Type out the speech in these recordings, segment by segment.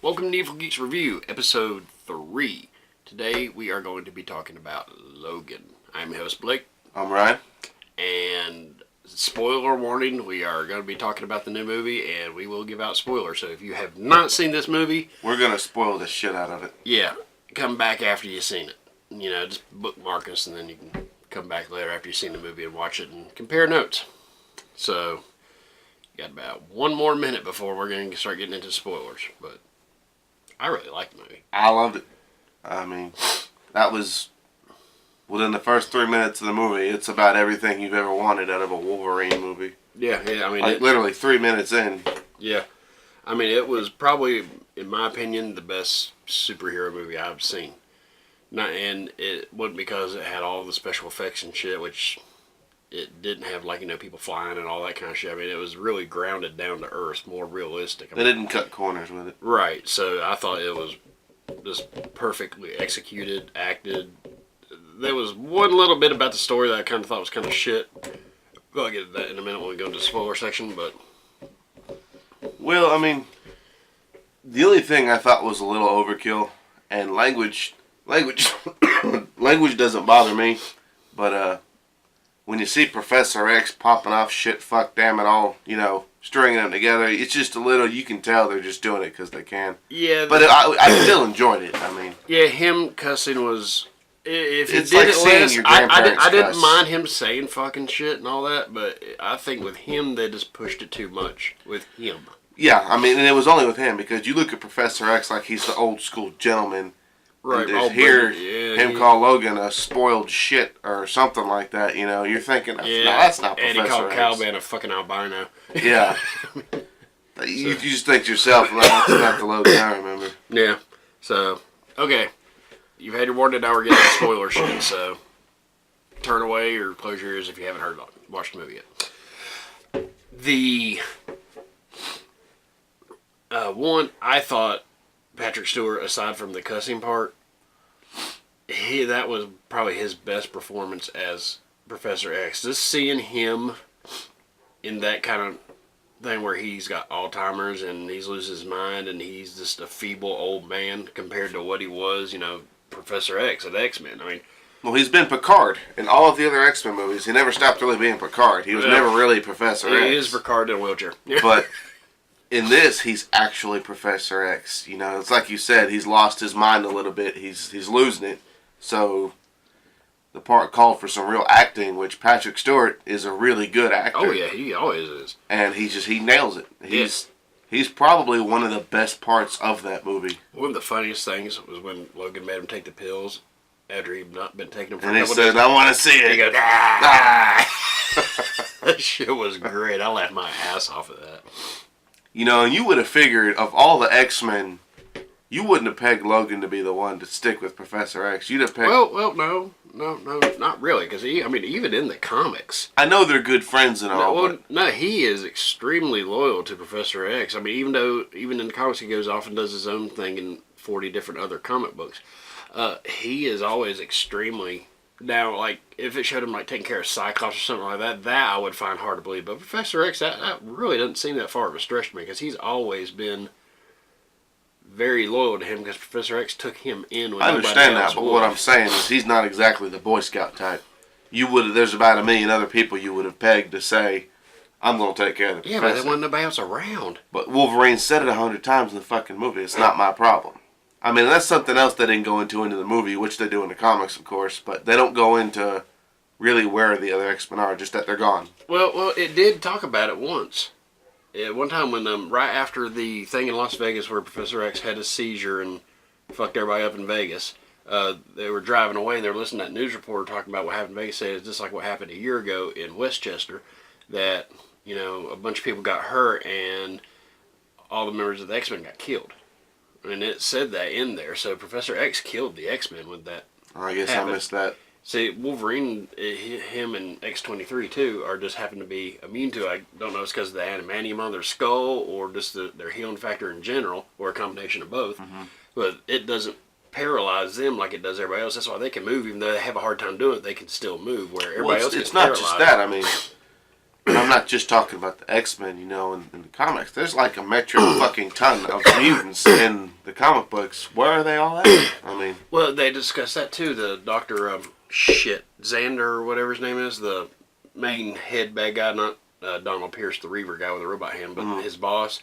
Welcome to Needful Geeks Review, Episode 3. Today we are going to be talking about Logan. I'm your host, Blake. I'm Ryan. And spoiler warning, we are going to be talking about the new movie, and we will give out spoilers. So if you have not seen this movie... We're going to spoil the shit out of it. Yeah, come back after you've seen it. You know, just bookmark us, and then you can come back later after you've seen the movie and watch it and compare notes. So, got about one more minute before we're going to start getting into spoilers, but I really liked the movie. I loved it. I mean, that was within the first 3 minutes of the movie. It's about everything you've ever wanted out of a Wolverine movie. Yeah. I mean, like literally 3 minutes in. Yeah, I mean, it was probably, in my opinion, the best superhero movie I've seen. And it wasn't because it had all the special effects and shit, which it didn't have, like, you know, people flying and all that kind of shit. I mean, it was really grounded down to earth, more realistic. They didn't cut corners with it. Right, so I thought it was just perfectly executed, acted. There was one little bit about the story that I kind of thought was kind of shit. I'll get to that in a minute when we go into the spoiler section, but... Well, I mean, the only thing I thought was a little overkill, and language doesn't bother me, but when you see Professor X popping off shit, fuck, damn it all, you know, stringing them together, it's just a little, you can tell they're just doing it because they can. Yeah. But I still enjoyed it, I mean. Yeah, him cussing was... If he it's did like it seeing less, your grandparents I didn't cuss. mind him saying fucking shit and all that, but I think with him, they just pushed it too much with him. Yeah, I mean, and it was only with him, because you look at Professor X like he's the old school gentleman, right? And hear him call Logan a spoiled shit or something like that, you know, you're thinking, no, that's not Professor X. And he called Caliban a fucking albino. Yeah. You just think to yourself, well, that's not the Logan I remember. Yeah, so, okay. You've had your warning, now we're getting spoiler shit, so turn away or close your ears if you haven't watched the movie yet. The one, I thought Patrick Stewart, aside from the cussing part, that was probably his best performance as Professor X. Just seeing him in that kind of thing where he's got Alzheimer's and he's losing his mind and he's just a feeble old man compared to what he was, you know, Professor X at X-Men. I mean, well, he's been Picard in all of the other X-Men movies. He never stopped really being Picard. He was never really Professor X. He is Picard in a wheelchair. But in this, he's actually Professor X. You know, it's like you said, he's lost his mind a little bit. He's losing it. So the part called for some real acting, which Patrick Stewart is a really good actor. Oh yeah, he always is. And he nails it. He's probably one of the best parts of that movie. One of the funniest things was when Logan made him take the pills after he'd not been taking them for and a couple days. And he said, I want to see it. He goes, ah! That shit was great. I laughed my ass off of that. You know, and you would have figured, of all the X-Men, you wouldn't have pegged Logan to be the one to stick with Professor X. You'd have pegged... Well, no, not really, because even in the comics... I know they're good friends and all, but... No, he is extremely loyal to Professor X. I mean, even in the comics he goes off and does his own thing in 40 different other comic books. He is always extremely... Now, like, if it showed him, like, taking care of Cyclops or something like that, that I would find hard to believe. But Professor X, that really doesn't seem that far of a stretch to me, because he's always been very loyal to him, because Professor X took him in when I understand else that, but would. what I'm saying is he's not exactly the Boy Scout type. There's about 1 million other people you would have pegged to say, I'm going to take care of the professor. Yeah, but there wasn't nobody else around. But Wolverine said it 100 times in the fucking movie. It's not my problem. I mean, that's something else they didn't go into the movie, which they do in the comics, of course, but they don't go into really where the other X-Men are, just that they're gone. Well, it did talk about it once. One time when, right after the thing in Las Vegas where Professor X had a seizure and fucked everybody up in Vegas, they were driving away and they were listening to that news reporter talking about what happened in Vegas, saying it's just like what happened a year ago in Westchester, that, you know, a bunch of people got hurt and all the members of the X-Men got killed. And it said that in there, so Professor X killed the X-Men with that. I guess I missed that. See, Wolverine, him and X-23 too, are just happen to be immune to it. I don't know if it's because of the adamantium on their skull or just their healing factor in general, or a combination of both. Mm-hmm. But it doesn't paralyze them like it does everybody else. That's why they can move, even though they have a hard time doing it. They can still move, where everybody else gets paralyzed. It's not just that. I mean, and I'm not just talking about the X-Men, you know, in the comics. There's like a metric fucking ton of mutants in the comic books. Where are they all at? I mean... Well, they discussed that too. The Dr. Xander, or whatever his name is, the main head bad guy, not Donald Pierce, the Reaver guy with the robot hand, but his boss.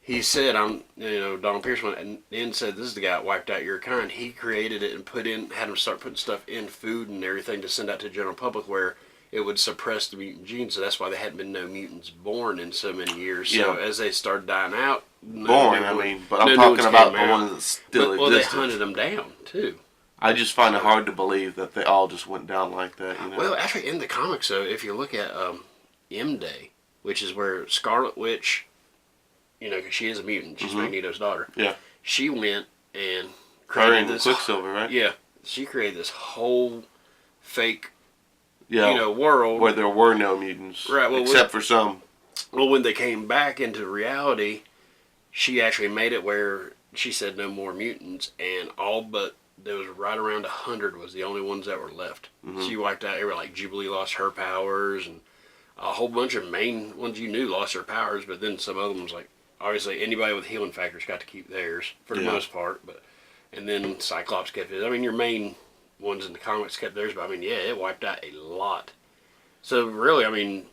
He said, Donald Pierce went and said, this is the guy that wiped out your kind. He created it and had him start putting stuff in food and everything to send out to the general public where it would suppress the mutant genes. So that's why there hadn't been no mutants born in so many years. So as they started dying out... but I'm talking about the ones that still existed. Well, they hunted them down, too. I just find it hard to believe that they all just went down like that, you know? Well, actually, in the comics, though, if you look at M-Day, which is where Scarlet Witch... You know, because she is a mutant. She's Magneto's daughter. Yeah. She went and created this... Quicksilver, right? Yeah. She created this whole fake, world. Where there were no mutants. Right. Well, except for some. Well, when they came back into reality, she actually made it where she said no more mutants, and all but... There was right around 100 was the only ones that were left. She wiped out... Like, Jubilee lost her powers, and a whole bunch of main ones you knew lost their powers, but then some other ones, like... Obviously, anybody with healing factors got to keep theirs for the most part, and then Cyclops kept his. I mean, your main ones in the comics kept theirs, but I mean, it wiped out a lot. So really, I mean,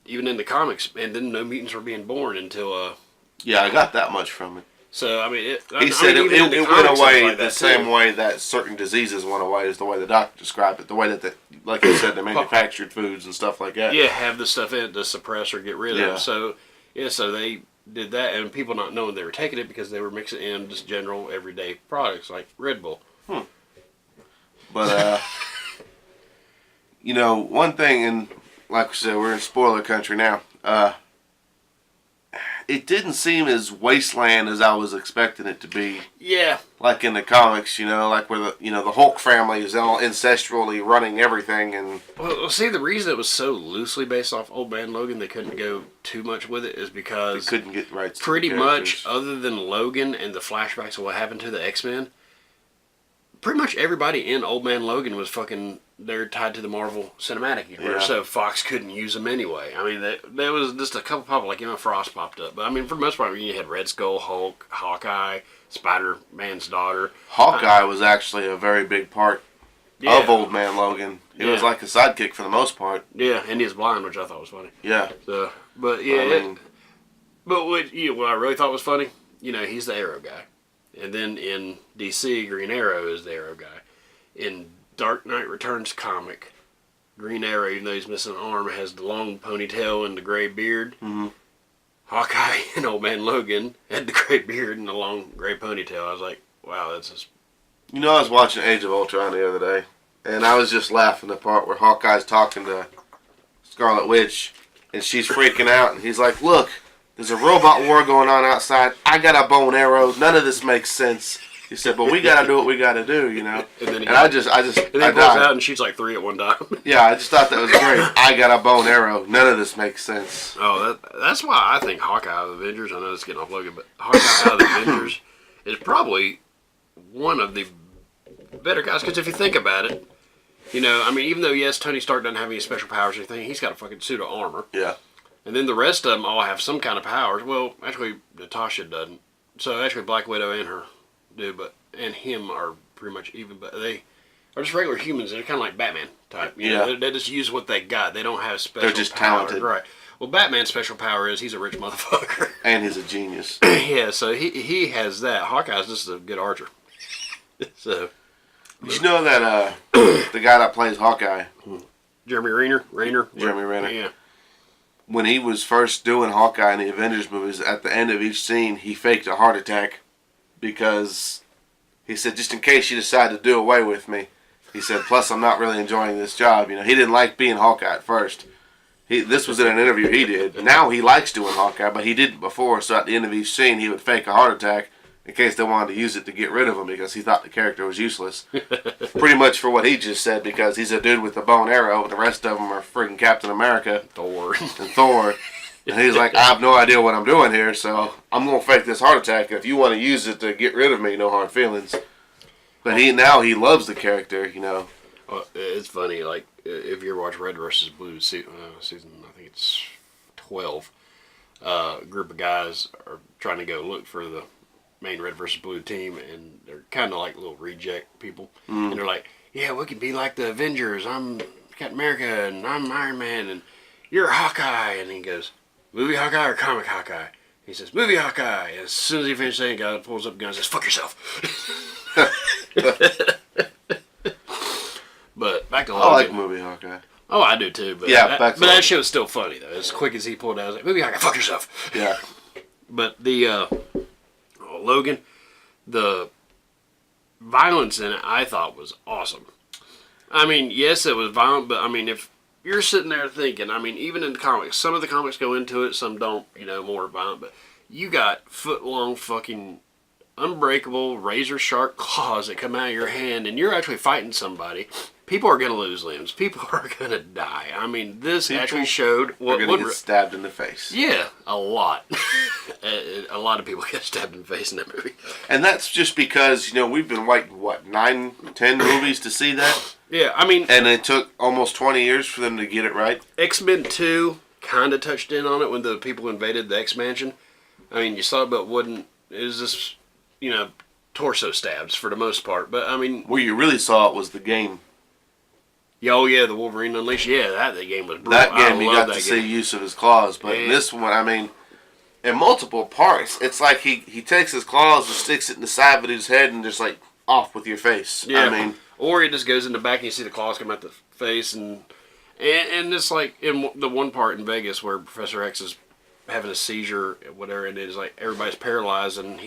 even in the comics, and then no mutants were being born until. Yeah, I got that much from it. So I mean, he said it went away like the same way that certain diseases went away, is the way the doctor described it. The way that, like you said, they manufactured foods and stuff like that. Yeah, have the stuff in it to suppress or get rid of. So so they did that, and people not knowing they were taking it because they were mixing in just general everyday products like Red Bull. But one thing, and like we said, we're in spoiler country now. It didn't seem as wasteland as I was expecting it to be. Yeah. Like in the comics, like where the Hulk family is all ancestrally running everything, and well, see, the reason it was so loosely based off Old Man Logan, they couldn't go too much with it, is because they couldn't get rights. Pretty much, other than Logan and the flashbacks of what happened to the X-Men, pretty much everybody in Old Man Logan was they're tied to the Marvel Cinematic Universe, so Fox couldn't use them anyway. I mean, there was just a couple people, like Emma Frost popped up. But I mean, for the most part, you had Red Skull, Hulk, Hawkeye, Spider-Man's daughter. Hawkeye was actually a very big part of Old Man Logan. He was like a sidekick for the most part. Yeah, and he's blind, which I thought was funny. Yeah. So, but yeah, but what I really thought was funny, he's the Arrow guy. And then in DC, Green Arrow is the Arrow guy. In Dark Knight Returns comic, Green Arrow, even though he's missing an arm, has the long ponytail and the gray beard. Hawkeye and Old Man Logan had the gray beard and the long gray ponytail. I was like, wow, that's just... I was watching Age of Ultron the other day, and I was just laughing the part where Hawkeye's talking to Scarlet Witch, and she's freaking out, and he's like, look, there's a robot war going on outside. I got a bow and arrow. None of this makes sense. He said, but we got to do what we got to do, And then I just and then he pulls out and shoots like 3 at one time. Yeah, I just thought that was great. I got a bow and arrow. None of this makes sense. Oh, that's why I think Hawkeye out of the Avengers, I know it's getting off Logan, but Hawkeye out of the Avengers is probably one of the better guys. Because if you think about it, I mean, even though, yes, Tony Stark doesn't have any special powers or anything, he's got a fucking suit of armor. Yeah. And then the rest of them all have some kind of powers. Well, actually, Natasha doesn't. So actually, Black Widow and her do, and him are pretty much even. But they are just regular humans. They're kind of like Batman type. They just use what they got. They don't have special. They're just powers. talented, right? Well, Batman's special power is he's a rich motherfucker, and he's a genius. Yeah, so he has that. Hawkeye's just a good archer. So, did you know that the guy that plays Hawkeye, Jeremy Renner, Jeremy Renner, yeah. When he was first doing Hawkeye in the Avengers movies, at the end of each scene, he faked a heart attack because he said, just in case you decide to do away with me, he said, plus I'm not really enjoying this job. He didn't like being Hawkeye at first. This was in an interview he did. Now he likes doing Hawkeye, but he didn't before, so at the end of each scene, he would fake a heart attack in case they wanted to use it to get rid of him because he thought the character was useless. Pretty much for what he just said, because he's a dude with a bow and arrow, and the rest of them are freaking Captain America. Thor. And Thor. And he's like, I have no idea what I'm doing here, so I'm going to fake this heart attack. If you want to use it to get rid of me, no hard feelings. But he loves the character, Well, it's funny, like, if you ever watch Red vs. Blue season, I think it's 12. Group of guys are trying to go look for the main red versus blue team, and they're kind of like little reject people. And they're like, yeah, we can be like the Avengers. I'm Captain America, and I'm Iron Man, and you're Hawkeye. And he goes, movie Hawkeye or comic Hawkeye? He says, movie Hawkeye. And as soon as he finishes saying, guy pulls up a gun and says, fuck yourself. But back to Logan. I like movie Hawkeye. Oh, I do too. But yeah, that shit was still funny though. As quick as he pulled out, I was like, movie Hawkeye, fuck yourself. Yeah. But the Logan, the violence in it, I thought was awesome. I mean, yes, it was violent, but I mean, if you're sitting there thinking, I mean, even in the comics, some of the comics go into it, some don't, more violent, but you got foot-long fucking unbreakable razor sharp claws that come out of your hand, and you're actually fighting somebody. People are going to lose limbs. People are going to die. I mean, this actually showed what would get stabbed in the face. Yeah, a lot. A lot of people get stabbed in the face in that movie. And that's just because, we've been waiting, 9, 10 movies to see that? Yeah, I mean... And it took almost 20 years for them to get it right. X-Men 2 kind of touched in on it when the people invaded the X-Mansion. I mean, you saw it, but it was just, torso stabs for the most part. But, I mean... Where you really saw it was the game. Oh, yeah, the Wolverine Unleashed. Yeah, that game was brutal. That game, you got to see use of his claws. But in this one, I mean, in multiple parts, it's like he takes his claws and sticks it in the side of his head and just, off with your face. Yeah. I mean... Or he just goes in the back and you see the claws come out the face. And it's like in the one part in Vegas where Professor X is having a seizure, whatever, and it's like everybody's paralyzed and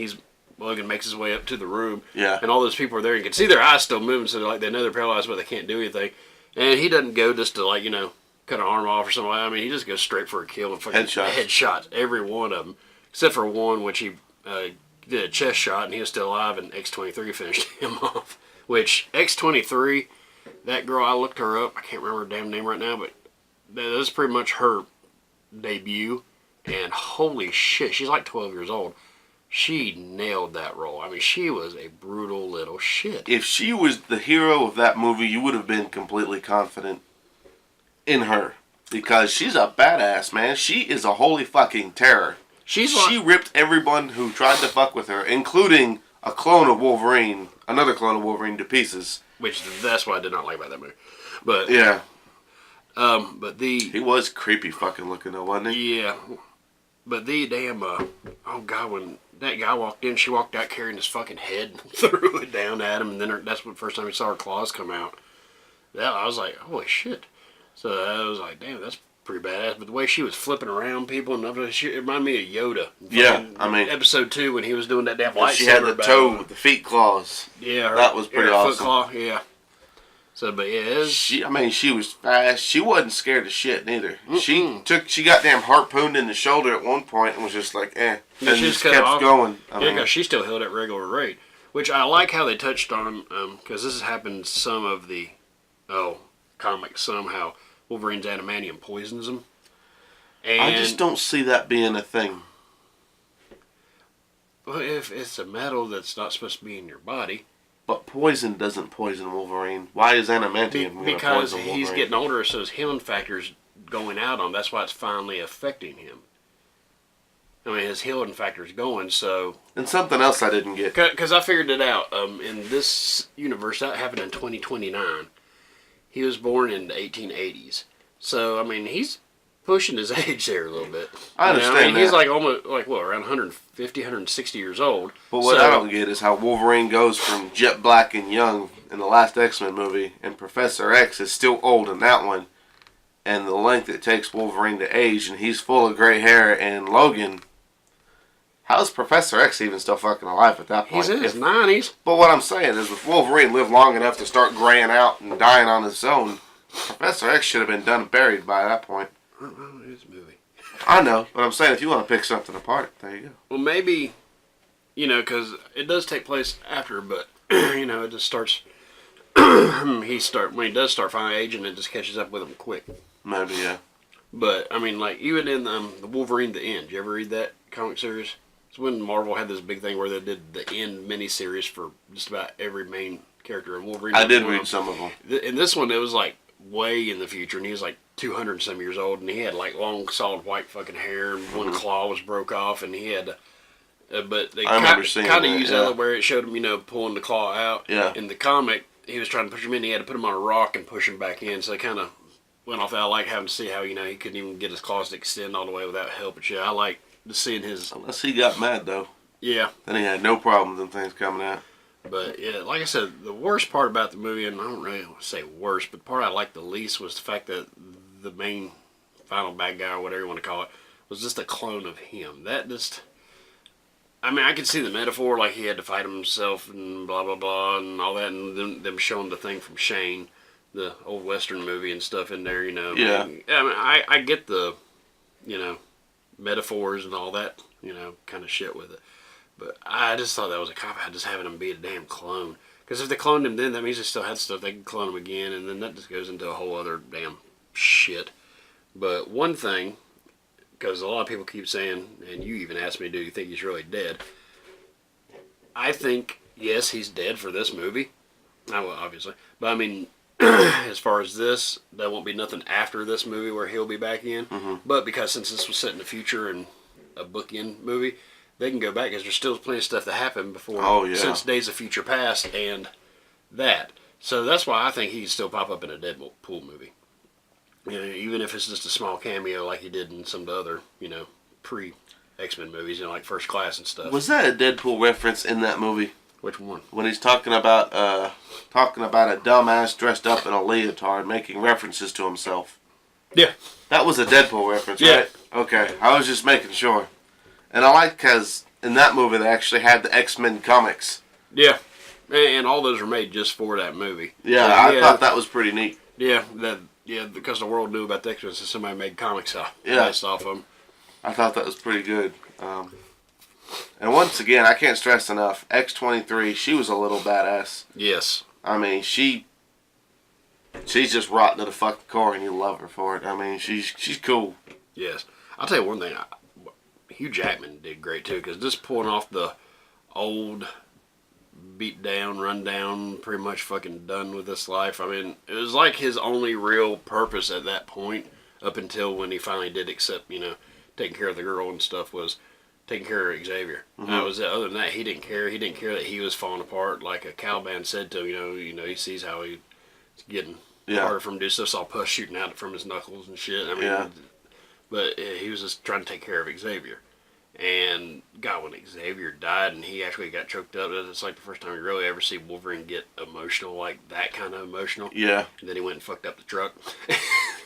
Logan makes his way up to the room. Yeah. And all those people are there. You can see their eyes still moving, so they know they're paralyzed, but they can't do anything. And he doesn't go just to, cut an arm off or something. I mean, he just goes straight for a kill and fucking headshots every one of them. Except for one, which he did a chest shot, and he was still alive, and X-23 finished him off. Which, X-23, that girl, I looked her up. I can't remember her damn name right now, but that was pretty much her debut. And holy shit, she's like 12 years old. She nailed that role. I mean, she was a brutal little shit. If she was the hero of that movie, you would have been completely confident in her. Because she's a badass, man. She is a holy fucking terror. She ripped everyone who tried to fuck with her, including a clone of Wolverine, another clone of Wolverine, to pieces. Which, that's what I did not like about that movie. But yeah. But he was creepy fucking looking though, wasn't he? Yeah. But the damn, oh God, when that guy walked in, she walked out carrying his fucking head and threw it down at him, and then that's the first time we saw her claws come out. I was like, holy shit. So I was like, damn, that's pretty badass. But the way she was flipping around people and it reminded me of Yoda. Yeah, I mean, episode 2 when he was doing that damn lightsaber. She had the toe with the feet claws. Yeah, that was pretty awesome. Foot claw, yeah. So, but yeah, she was fast. She wasn't scared of shit neither. She got damn harpooned in the shoulder at one point and was just like, and just kept going. Because she still held at regular rate, which I like how they touched on, because this has happened in some of the comics somehow. Wolverine's adamantium poisons him. And I just don't see that being a thing. Well, if it's a metal that's not supposed to be in your body. But poison doesn't poison Wolverine. Why is adamantium going to poison Wolverine? He's getting older, so his healing factor's going out on him. That's why it's finally affecting him. I mean, his healing factor's going, so... And something else I didn't get. Because I figured it out. In this universe, that happened in 2029. He was born in the 1880s. So, I mean, he's pushing his age there a little bit. I understand that. He's like almost, around 150, 160 years old. But what I don't get is how Wolverine goes from jet black and young in the last X-Men movie, and Professor X is still old in that one, and the length it takes Wolverine to age, and he's full of gray hair, and Logan... How's Professor X even still fucking alive at that point? He's in his 90s. But what I'm saying is, if Wolverine lived long enough to start graying out and dying on his own, Professor X should have been done and buried by that point. It's a movie. I know, but I'm saying if you want to pick something apart, there you go. Well, maybe, because it does take place after, but, it just starts, when he does start finally aging, it just catches up with him quick. Maybe, yeah. But, I mean, even in the Wolverine The End, did you ever read that comic series? It's when Marvel had this big thing where they did the End miniseries for just about every main character in Wolverine. I did read some of them. In this one, it was like way in the future, and he was like 200 some years old, and he had like long, solid white fucking hair, and one claw was broke off, and he had. But they kind of used that where it showed him, pulling the claw out. Yeah. In the comic, he was trying to push him in. He had to put him on a rock and push him back in. So they kind of went off that. I like having to see how he couldn't even get his claws to extend all the way without help and shit. I like seeing his. Unless he got mad though. Yeah. Then he had no problems and things coming out. But yeah, like I said, the worst part about the movie, and I don't really want to say worst, but the part I liked the least was the fact that the main final bad guy, or whatever you want to call it, was just a clone of him. That just. I mean, I could see the metaphor, like he had to fight himself and blah, blah, blah, and all that, and them showing the thing from Shane, the old Western movie and stuff in there, Yeah. I get the, metaphors and all that, kind of shit with it. But I just thought that was a cop-out, just having him be a damn clone. Because if they cloned him then, that means they still had stuff. They could clone him again, and then that just goes into a whole other damn shit. But one thing... because a lot of people keep saying, and you even asked me, do you think he's really dead? I think, yes, he's dead for this movie. Well, obviously. But, I mean, as far as this, there won't be nothing after this movie where he'll be back in. Mm-hmm. But because since this was set in the future and a bookend movie, they can go back because there's still plenty of stuff that happened before, since Days of Future Past and that. So that's why I think he can still pop up in a Deadpool movie. Even if it's just a small cameo like he did in some of the other, pre-X-Men movies, like First Class and stuff. Was that a Deadpool reference in that movie? Which one? When he's talking about a dumbass dressed up in a leotard, making references to himself. Yeah. That was a Deadpool reference, yeah. Right? Okay, I was just making sure. And I like because in that movie they actually had the X-Men comics. Yeah. And all those were made just for that movie. Yeah, I thought that was pretty neat. Yeah, because the world knew about the X-Men, so somebody made comics based off them. I thought that was pretty good. And once again, I can't stress enough, X-23, she was a little badass. Yes. I mean, she's just rotten to the fucking core, and you love her for it. I mean, she's cool. Yes. I'll tell you one thing. Hugh Jackman did great, too, because just pulling off the old... beat down, run down, pretty much fucking done with this life. I mean, it was like his only real purpose at that point, up until when he finally did accept, taking care of the girl and stuff, was taking care of Xavier. Mm-hmm. That was it. Other than that, he didn't care. He didn't care that he was falling apart. Like a Caliban said to him, he sees how he's getting harder for him to do stuff. Saw pus shooting out from his knuckles and shit. I mean, but he was just trying to take care of Xavier. And God, when Xavier died and he actually got choked up, it's like the first time you really ever see Wolverine get emotional, like that kind of emotional. Yeah. And then he went and fucked up the truck.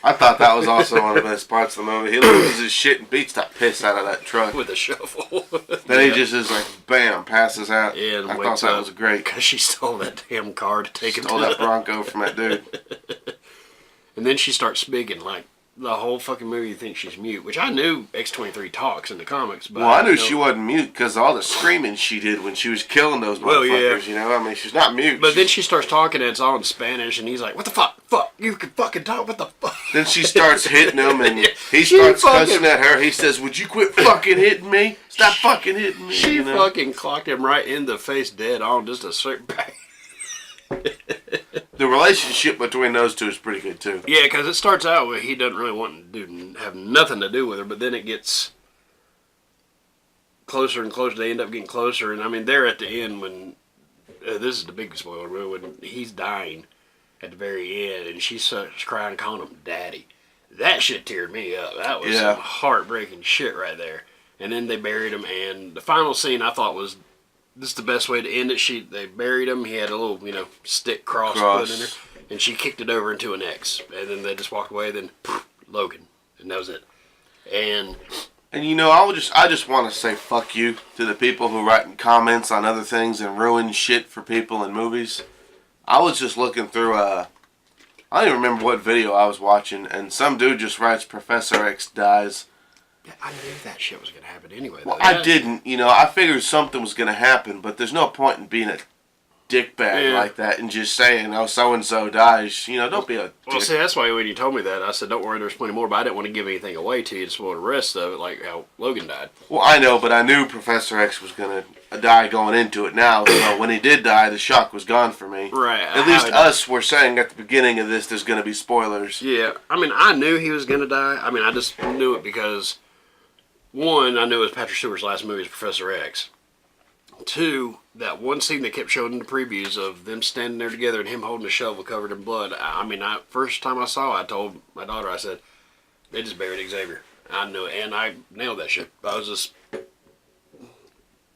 I thought that was also one of the best parts of the movie. He loses his shit and beats that piss out of that truck. With a shovel. Then he just is like, bam, passes out. Yeah, and I thought that was great. Because she stole that damn car to take him to that Bronco from that dude. And then she starts speaking like, the whole fucking movie you think she's mute, which I knew X-23 talks in the comics. But well, I knew she wasn't mute because of all the screaming she did when she was killing those motherfuckers, I mean, she's not mute. But then she starts talking and it's all in Spanish, and he's like, what the fuck? Fuck, you can fucking talk, what the fuck? Then she starts hitting him, and he starts cussing at her. He says, would you quit fucking hitting me? Stop fucking hitting me. She fucking clocked him right in the face dead on, just a straight back. The relationship between those two is pretty good too. Yeah, because it starts out with he doesn't really want to have nothing to do with her, but then it gets closer and closer. They end up getting closer, and I mean they're at the end when this is the big spoiler, when he's dying at the very end, and she starts crying, calling him daddy. That shit teared me up. That was some heartbreaking shit right there. And then they buried him, and the final scene I thought was. This is the best way to end it. They buried him. He had a little, stick cross put in there. And she kicked it over into an X. And then they just walked away. Then, Logan. And that was it. And I just want to say fuck you to the people who write in comments on other things and ruin shit for people in movies. I was just looking through I don't even remember what video I was watching. And some dude just writes Professor X dies. I knew that shit was going to happen anyway. Well, I didn't. I figured something was going to happen, but there's no point in being a dickbag like that and just saying, "Oh, so and so dies." You know, don't be a. Well, see, that's why when you told me that, I said, "Don't worry, there's plenty more." But I didn't want to give anything away to you to spoil the rest of it, like how Logan died. Well, I know, but I knew Professor X was gonna die going into it. Now, so when he did die, the shock was gone for me. Right. At least us were saying at the beginning of this, there's gonna be spoilers. Yeah, I mean, I knew he was gonna die. I mean, I just knew it because one, I knew it was Patrick Stewart's last movie as Professor X. Two, that one scene they kept showing in the previews of them standing there together and him holding a shovel covered in blood. I mean, first time I saw it, I told my daughter, I said, they just buried Xavier. I knew it, and I nailed that shit. I was just,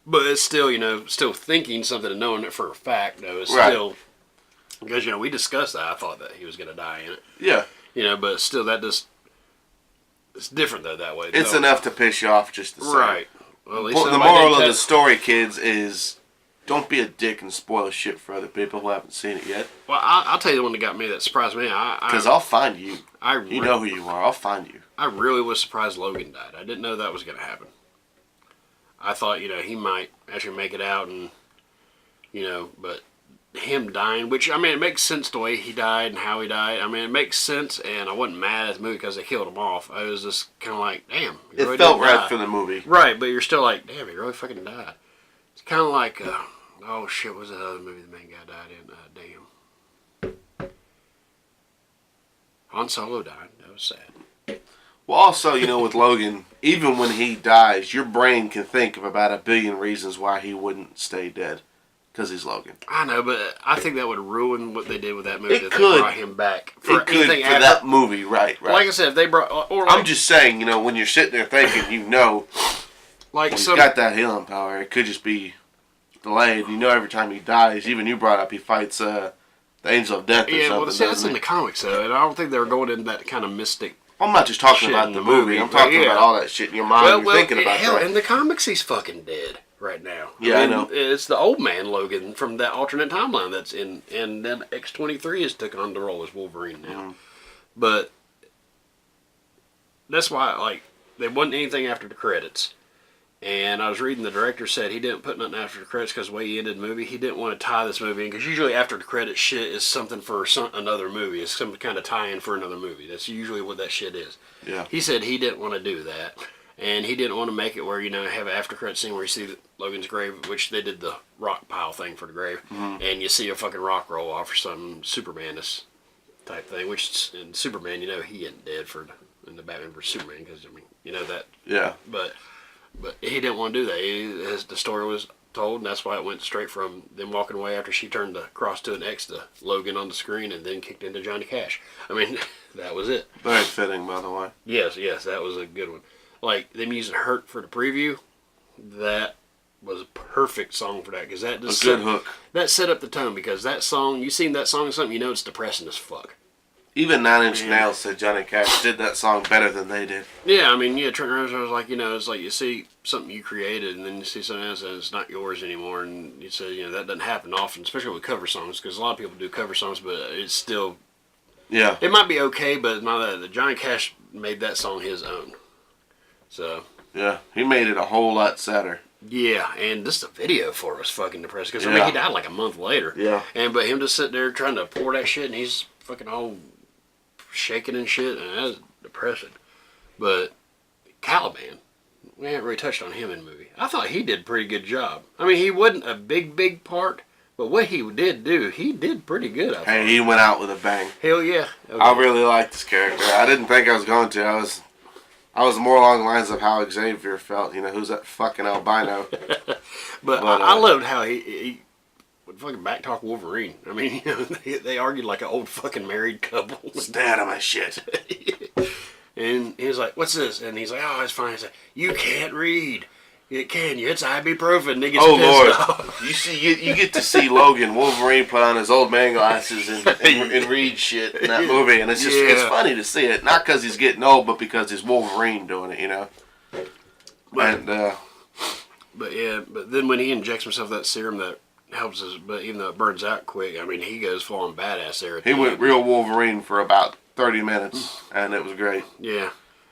but it's still, still thinking something and knowing it for a fact, though. It's still, because, we discussed that. I thought that he was going to die in it. Yeah. But still, that just, it's different, though, that way. It's enough to piss you off just the same. Right. Well, The moral of the story, kids, is don't be a dick and spoil shit for other people who haven't seen it yet. Well, I'll tell you the one that got me, that surprised me. Because I'll find you. You know who you are. I'll find you. I really was surprised Logan died. I didn't know that was going to happen. I thought, he might actually make it out and, but him dying, which, I mean, it makes sense the way he died and how he died. I mean, it makes sense, and I wasn't mad at the movie because they killed him off. I was just kind of like, damn. It felt right for the movie. Right, but you're still like, damn, he really fucking died. It's kind of like, oh shit, what was that other movie the main guy died in? Han Solo died. That was sad. Well, also, with Logan, even when he dies, your brain can think of about 1 billion reasons why he wouldn't stay dead. Because he's Logan. I know, but I think that would ruin what they did with that movie. It They could. brought him back It could for that movie, right. Like I said, if they brought... I'm just saying, when you're sitting there thinking, like he's got that healing power. It could just be delayed. Every time he dies, even you brought up, he fights the Angel of Death or something. Yeah, well, see, that's in the comics, though, and I don't think they were going into that kind of mystic... I'm not just talking about the movie. I'm talking about all that shit in your mind. You're thinking about that. In the comics, he's fucking dead right now. I know. It's the old man Logan from that alternate timeline that's in, and then X-23 has took on the role as Wolverine now. Mm-hmm. But that's why, there wasn't anything after the credits. And I was reading, the director said he didn't put nothing after the credits because the way he ended the movie, he didn't want to tie this movie in. Because usually after the credits shit is something for another movie. It's some kind of tie-in for another movie. That's usually what that shit is. Yeah. He said he didn't want to do that. And he didn't want to make it where, have an after credit scene where you see Logan's grave, which they did the rock pile thing for the grave. Mm-hmm. And you see a fucking rock roll off or something, Superman-ness type thing. Which, in Superman, he isn't dead in the Batman vs. Superman. Because, that. Yeah. But he didn't want to do that. The story was told, and that's why it went straight from them walking away after she turned the cross to an X to Logan on the screen and then kicked into Johnny Cash. I mean, that was it. Very fitting, by the way. Yes, that was a good one. Like, them using Hurt for the preview, that was a perfect song for that. Because that just a good hook. That set up the tone, because that song, you seen that song or something, it's depressing as fuck. Even 9 Inch Nails said Johnny Cash did that song better than they did. Yeah, I mean, Trent Reznor was like, it's like you see something you created and then you see something else and it's not yours anymore. And you say, that doesn't happen often, especially with cover songs, because a lot of people do cover songs, but it's still... Yeah. It might be okay, but it's not that. Johnny Cash made that song his own. So... Yeah, he made it a whole lot sadder. Yeah, and just the video for it was fucking depressing, because, he died like a month later. Yeah. But him just sitting there trying to pour that shit and he's fucking all... shaking and shit, and that was depressing. But Caliban, we haven't really touched on him in the movie. I thought he did a pretty good job. I mean, he wasn't a big part, but what he did do, he did pretty good, I thought. Hey, he went out with a bang. Hell yeah. Okay. I really liked this character. I didn't think I was going to. I was more along the lines of how Xavier felt. Who's that fucking albino? but I loved how he would fucking backtalk Wolverine. I mean, they argued like an old fucking married couple. Stay out of my shit. And he was like, "What's this?" And he's like, "Oh, it's fine." He's like, "You can't read. It can you? It's ibuprofen." And he gets pissed Lord! off. You get to see Logan Wolverine put on his old man glasses and read shit in that movie, and it's just it's funny to see it. Not because he's getting old, but because he's Wolverine doing it. But then when he injects himself that serum that helps us, but even though it burns out quick, I mean, he goes full on badass there. He went real Wolverine for about 30 minutes, and it was great. Yeah.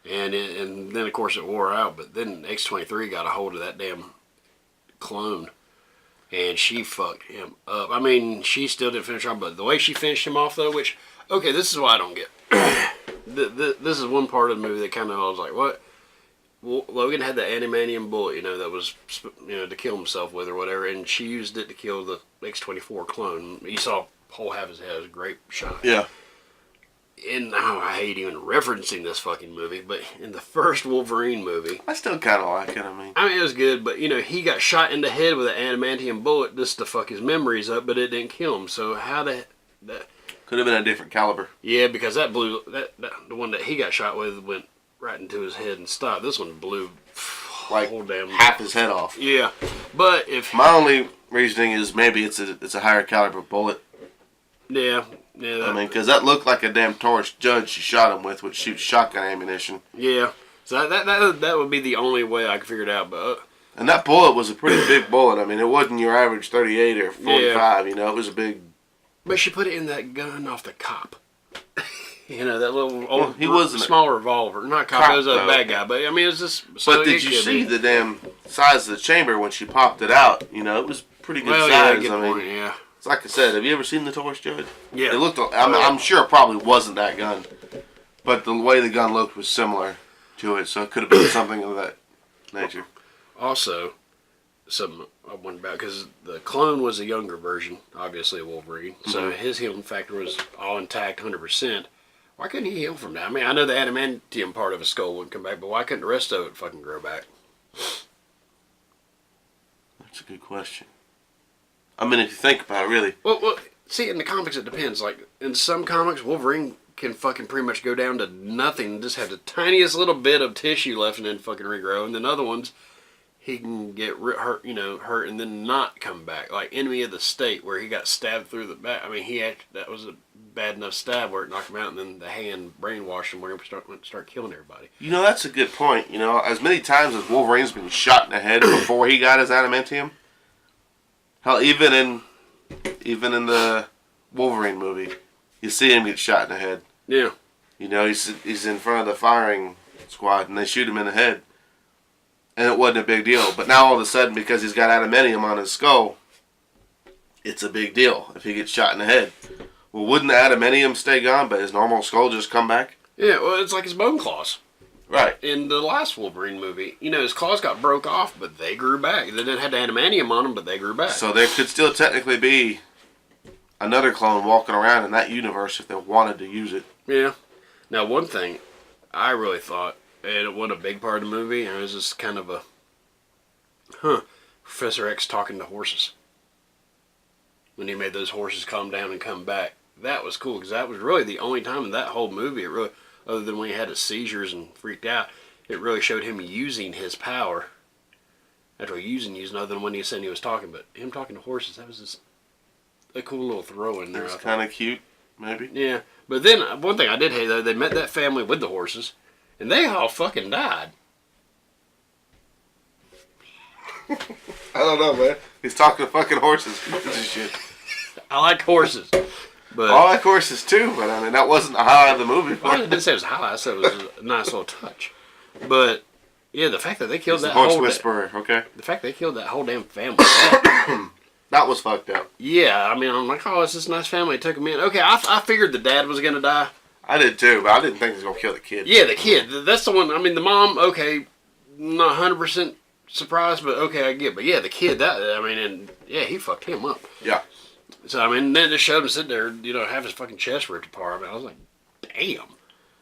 And then, of course, it wore out. But then X-23 got a hold of that damn clone. and she fucked him up. I mean, she still didn't finish off, but the way she finished him off, though, which, okay, this is what I don't get. This is one part of the movie that kind of, I was like, what? Well, Logan had the adamantium bullet, that was, to kill himself with or whatever, and she used it to kill the X-24 clone. You saw whole half his head. It was a great shot. Yeah. And I hate even referencing this fucking movie, but in the first Wolverine movie, I still kind of like it. I mean, it was good, but he got shot in the head with an adamantium bullet just to fuck his memories up, but it didn't kill him. So how that could have been a different caliber. Yeah, because that blew the one that he got shot with went right into his head and stopped. This one blew like whole damn half his head off. Yeah, but if my only reasoning is maybe it's a higher caliber bullet. Yeah. I mean, because that looked like a damn Taurus Judge she shot him with, which shoots shotgun ammunition. Yeah. So that would be the only way I could figure it out. But and that bullet was a pretty big bullet. I mean, it wasn't your average 38 or 45. It was a big. But she put it in that gun off the cop. That little old, he wasn't small revolver. Not cop, it was a bad guy. But I mean, it was just. But did you see the damn size of the chamber when she popped it out? It was pretty good size. Yeah, good point, yeah. It's like I said, have you ever seen the Taurus Judge? Yeah. It looked. I'm sure it probably wasn't that gun, but the way the gun looked was similar to it, so it could have been something of that nature. Also, something I wondered about, because the clone was a younger version, obviously, of Wolverine, so his healing factor was all intact, 100%. Why couldn't he heal from that? I mean, I know the adamantium part of his skull wouldn't come back, but why couldn't the rest of it fucking grow back? That's a good question. I mean, if you think about it, really. Well, see, in the comics it depends. Like, in some comics, Wolverine can fucking pretty much go down to nothing and just have the tiniest little bit of tissue left and then fucking regrow. And then other ones, he can get hurt and then not come back. Like Enemy of the State, where he got stabbed through the back. I mean, that was a bad enough stab where it knocked him out, and then the hand brainwashed him where he start killing everybody. That's a good point. As many times as Wolverine's been shot in the head before he got his adamantium. Hell, even in the Wolverine movie, you see him get shot in the head. Yeah. He's in front of the firing squad, and they shoot him in the head. And it wasn't a big deal. But now all of a sudden, because he's got adamantium on his skull, it's a big deal if he gets shot in the head. Well, wouldn't the adamantium stay gone, but his normal skull just come back? Yeah, well, it's like his bone claws. Right. In the last Wolverine movie, his claws got broke off, but they grew back. They didn't have the adamantium on them, but they grew back. So there could still technically be another clone walking around in that universe if they wanted to use it. Yeah. Now, one thing I really thought, and it wasn't a big part of the movie, and it was just kind of a, Professor X talking to horses. When he made those horses calm down and come back. That was cool, because that was really the only time in that whole movie, it really, other than when he had his seizures and freaked out, it really showed him using his power. Actually, using, other than when he said he was talking, but him talking to horses, that was just a cool little throw in there. It was kind of cute, maybe. Yeah, but then, one thing I did hate, though, they met that family with the horses, and they all fucking died. I don't know, man. He's talking to fucking horses. Shit. I like horses. But I like horses too, but I mean, that wasn't the highlight of the movie. Well, I didn't say it was a highlight, I said it was a nice little touch. But, yeah, the fact that they killed that horse whisperer, okay? The fact they killed that whole damn family. That was fucked up. Yeah, I mean, I'm like, oh, it's this nice family. It took him in. Okay, I figured the dad was going to die. I did too, but I didn't think he was going to kill the kid. Yeah, the kid. That's the one. I mean, the mom, okay, not 100% surprised, but okay, I get it. But yeah, the kid, he fucked him up. Yeah. So, I mean, then it just showed him sitting there, have his fucking chest ripped apart. I mean, I was like, damn.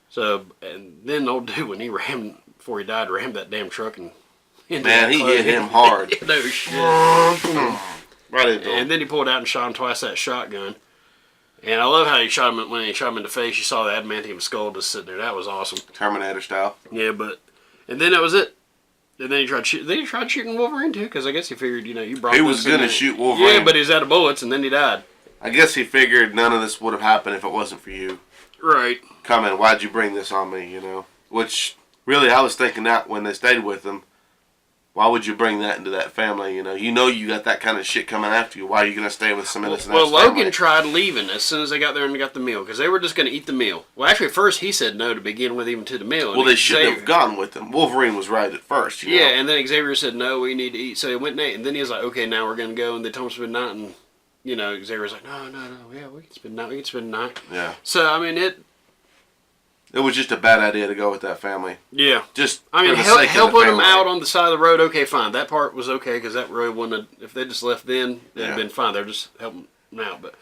So, and then the old dude, when he before he died, rammed that damn truck and... Man, he hit him hard. No shit. Right into him. And then he pulled out and shot him twice that shotgun. And I love how he shot him, when he shot him in the face, you saw the adamantium skull just sitting there. That was awesome. Terminator style. Yeah, and then that was it. And then he tried shooting Wolverine too, because I guess he figured, you brought. He was gonna shoot Wolverine. Yeah, but he's out of bullets, and then he died. I guess he figured none of this would have happened if it wasn't for you. Right. Coming, why'd you bring this on me? Which really, I was thinking that when they stayed with him. Why would you bring that into that family? You know you got that kind of shit coming after you. Why are you gonna stay with some innocent? Well, Logan family? tried leaving as soon as they got there and got the meal because they were just going to eat the meal. Well, actually, at first he said no to begin with, even to the meal. Well, they shouldn't have gone with him. Wolverine was right at first. You know? And then Xavier said no, we need to eat. So he went and ate, and then he was like, okay, now we're going to go, and they told him to spend the night, and Xavier was like, no, yeah, we can spend the night, Yeah. So I mean It was just a bad idea to go with that family. Yeah. Just helping them out on the side of the road, okay, fine. That part was okay because that road wouldn't have, if they just left then, it'd have been fine. They're just helping them out. But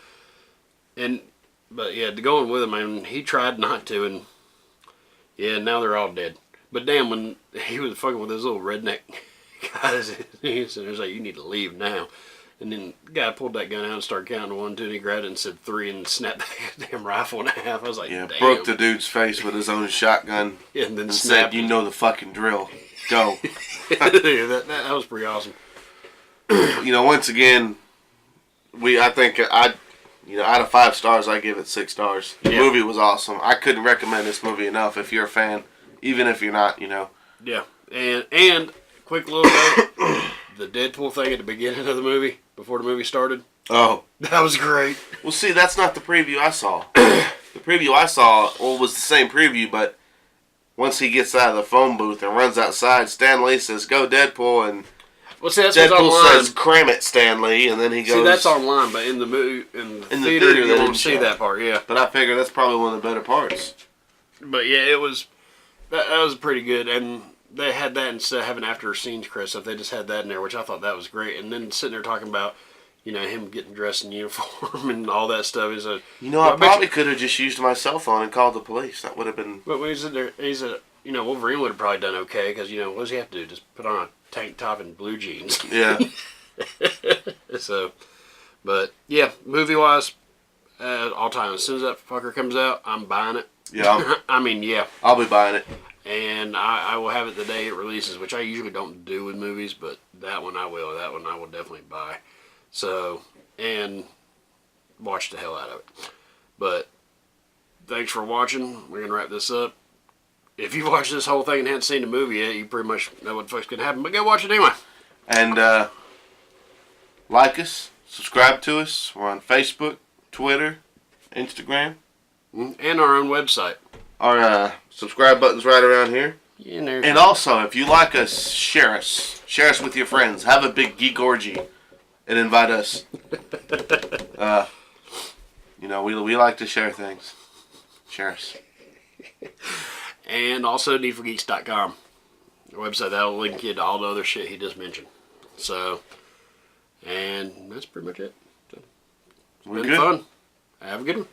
going with him, I mean, he tried not to, and now they're all dead. But damn, when he was fucking with those little redneck guys, he was like, you need to leave now. And then the guy pulled that gun out and started counting 1, 2, and he grabbed it and said 3 and snapped that damn rifle in half. I was like, damn. Broke the dude's face with his own shotgun and then said, you know the fucking drill. Go. that was pretty awesome. Once again, out of 5 stars, I give it 6 stars. The movie was awesome. I couldn't recommend this movie enough if you're a fan, even if you're not, Yeah. And quick little note, the Deadpool thing at the beginning of the movie, before the movie started. Oh. That was great. Well, see, that's not the preview I saw. The preview I saw was the same preview, but once he gets out of the phone booth and runs outside, Stan Lee says, go Deadpool, and that's Deadpool online. says, cram it, Stan Lee, and then he goes... See, that's online, but in the movie, in the theater you won't see that part, yeah. But I figure that's probably one of the better parts. But yeah, it was... That was pretty good, and they had that instead of having after scenes, Chris, if they just had that in there, which I thought that was great. And then sitting there talking about, him getting dressed in uniform and all that stuff. I probably could have just used my cell phone and called the police. That would have been... But when he's in there, Wolverine would have probably done okay, because, what does he have to do? Just put on a tank top and blue jeans. Yeah. So, but, yeah, movie-wise, all time. As soon as that fucker comes out, I'm buying it. Yeah. I'll be buying it. And I will have it the day it releases, which I usually don't do with movies, but that one I will. That one I will definitely buy. So, and watch the hell out of it. But thanks for watching. We're going to wrap this up. If you watched this whole thing and hadn't seen the movie yet, you pretty much know what the fuck's going to happen. But go watch it anyway. And like us, subscribe to us. We're on Facebook, Twitter, Instagram. And our own website. Our subscribe button's right around here. Yeah, and also, if you like us, share us. Share us with your friends. Have a big geek orgy and invite us. We like to share things. Share us. And also needfulgeeks.com. The website that'll link you to all the other shit he just mentioned. So, and that's pretty much it. So, it's been fun. Have a good one.